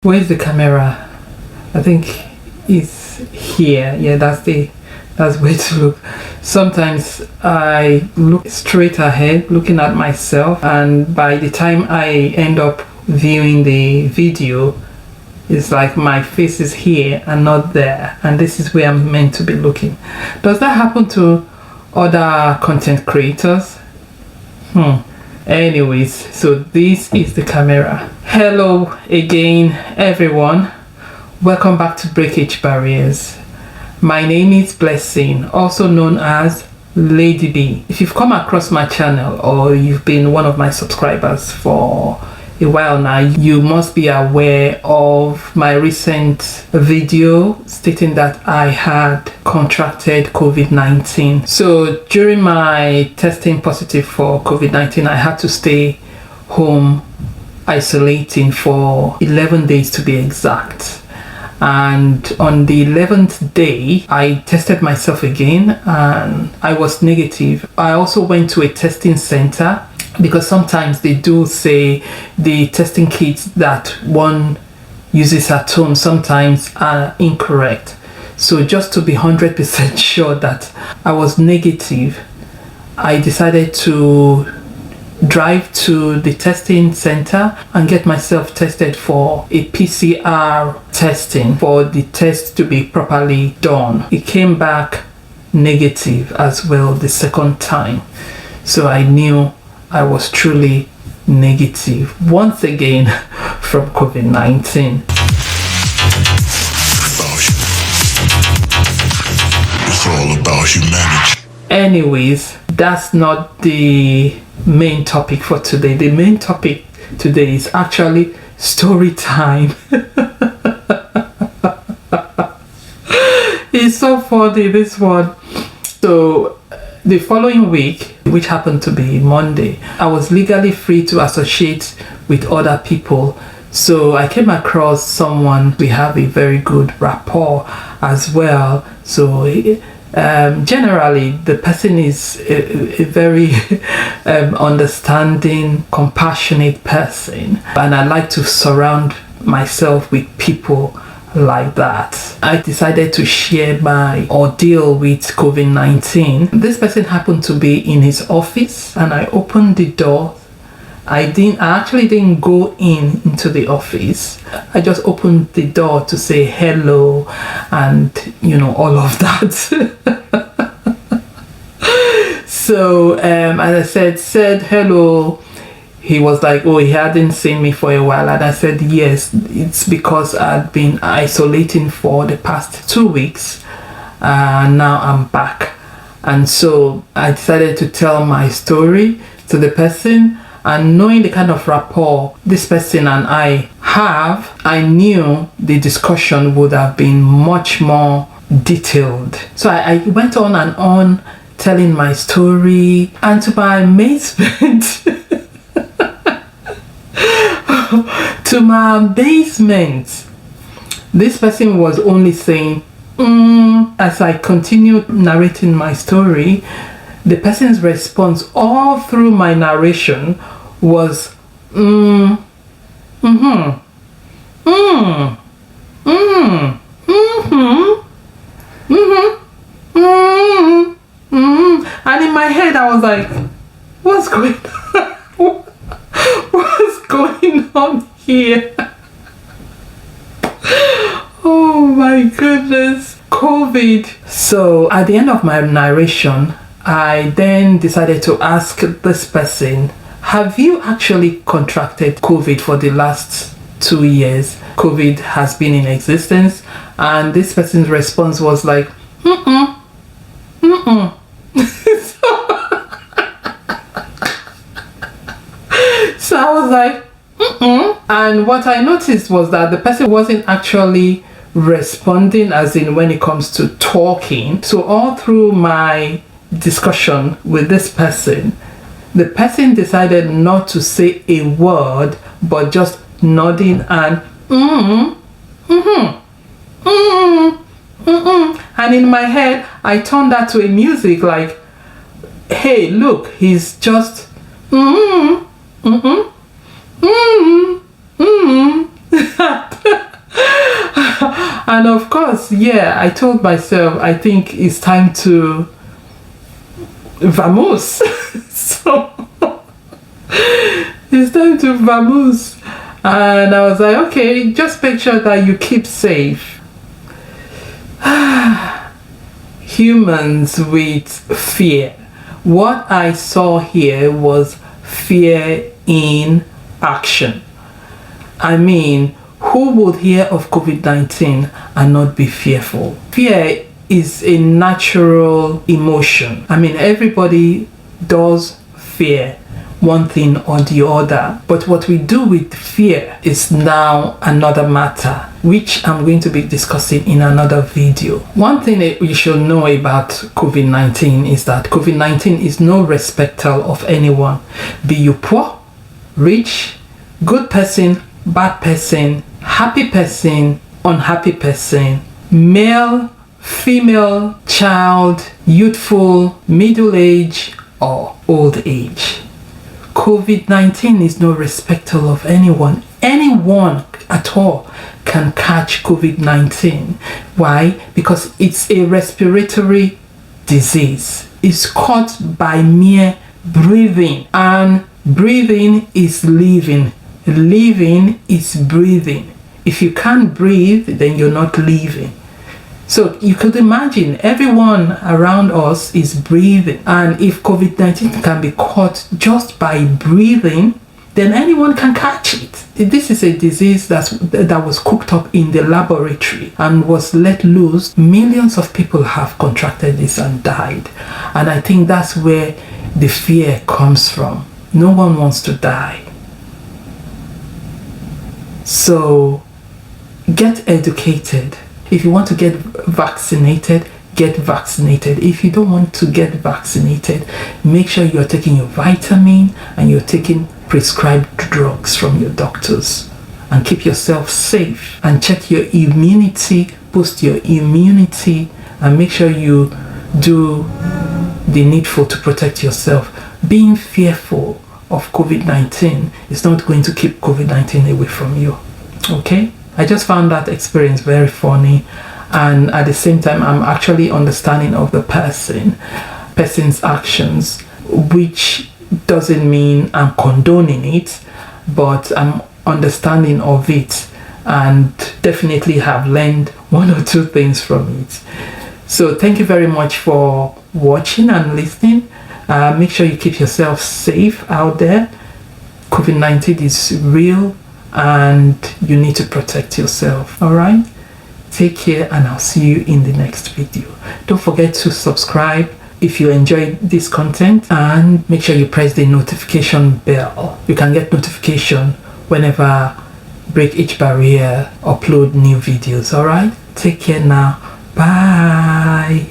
Where's the camera? I think it's here. Yeah, that's where to look. Sometimes I look straight ahead, looking at myself, and by the time I end up viewing the video, it's like my face is here and not there, and this is where I'm meant to be looking. Does that happen to other content creators? Anyways, so this is the camera. Hello again, everyone. Welcome back to breakHbarriers. My name is Blessing, also known as Lady B. If you've come across my channel or you've been one of my subscribers for a while now, you must be aware of my recent video stating that I had contracted COVID-19. So during my testing positive for COVID-19, I had to stay home isolating for 11 days to be exact. And on the 11th day, I tested myself again and I was negative. I also went to a testing center, because sometimes they do say the testing kits that one uses at home sometimes are incorrect. So just to be 100% sure that I was negative, I decided to drive to the testing center and get myself tested for a PCR testing for the test to be properly done. It came back negative as well the second time. So I knew I was truly negative once again from COVID-19. It's all about humanity. Anyways, that's not the main topic for today. The main topic today is actually story time. It's so funny, this one. So the following week, which happened to be Monday, I was legally free to associate with other people. So I came across someone, we have a very good rapport as well. So generally the person is a very understanding, compassionate person, and I like to surround myself with people like that. I decided to share my ordeal with COVID-19. This person happened to be in his office, and I opened the door. I actually didn't go into the office. I just opened the door to say hello and all of that. So as I said hello. He was like, oh, he hadn't seen me for a while. And I said, yes, it's because I'd been isolating for the past 2 weeks. Now I'm back. And so I decided to tell my story to the person. And knowing the kind of rapport this person and I have, I knew the discussion would have been much more detailed. So I went on and on telling my story. And to my amazement, to my amazement, this person was only saying as I continued narrating my story. The person's response all through my narration was and in my head I was like, what's going on? What's going on here? Oh my goodness, COVID. So at the end of my narration, I then decided to ask this person, have you actually contracted COVID for the last 2 years? COVID has been in existence. And this person's response was like, So I was like, And what I noticed was that the person wasn't actually responding, as in when it comes to talking. So all through my discussion with this person, the person decided not to say a word, but just nodding and and in my head I turned that to a music like, hey, look, he's just And of course, yeah, I told myself, I think it's time to vamoose. So it's time to vamoose. And I was like, okay, just make sure that you keep safe. Humans with fear. What I saw here was fear in action. I mean, who would hear of COVID-19 and not be fearful? Fear is a natural emotion. I mean, everybody does fear one thing or the other, but what we do with fear is now another matter, which I'm going to be discussing in another video. One thing that you should know about COVID-19 is that COVID-19 is no respecter of anyone, be you poor, rich, good person, bad person, happy person, unhappy person, male, female, child, youthful, middle age, or old age. COVID-19 is no respecter of anyone. Anyone at all can catch COVID-19. Why? Because it's a respiratory disease. It's caught by mere breathing, and breathing is living. Living is breathing. If you can't breathe, then you're not living. So you could imagine everyone around us is breathing, and if COVID-19 can be caught just by breathing, then anyone can catch it. This is a disease that was cooked up in the laboratory and was let loose. Millions of people have contracted this and died, and I think that's where the fear comes from. No one wants to die. So get educated. If you want to get vaccinated, get vaccinated. If you don't want to get vaccinated, make sure you're taking your vitamin and you're taking prescribed drugs from your doctors. And keep yourself safe and check your immunity, boost your immunity, and make sure you do the needful to protect yourself. Being fearful of COVID-19 is not going to keep COVID-19 away from you. Okay? I just found that experience very funny, and at the same time I'm actually understanding of the person's actions, which doesn't mean I'm condoning it, but I'm understanding of it and definitely have learned one or two things from it. So thank you very much for watching and listening. Make sure you keep yourself safe out there. COVID-19 is real and you need to protect yourself. All right, take care, and I'll see you in the next video. Don't forget to subscribe if you enjoyed this content, and make sure you press the notification bell. You can get notification whenever breakHbarriers upload new videos. All right, take care now. Bye.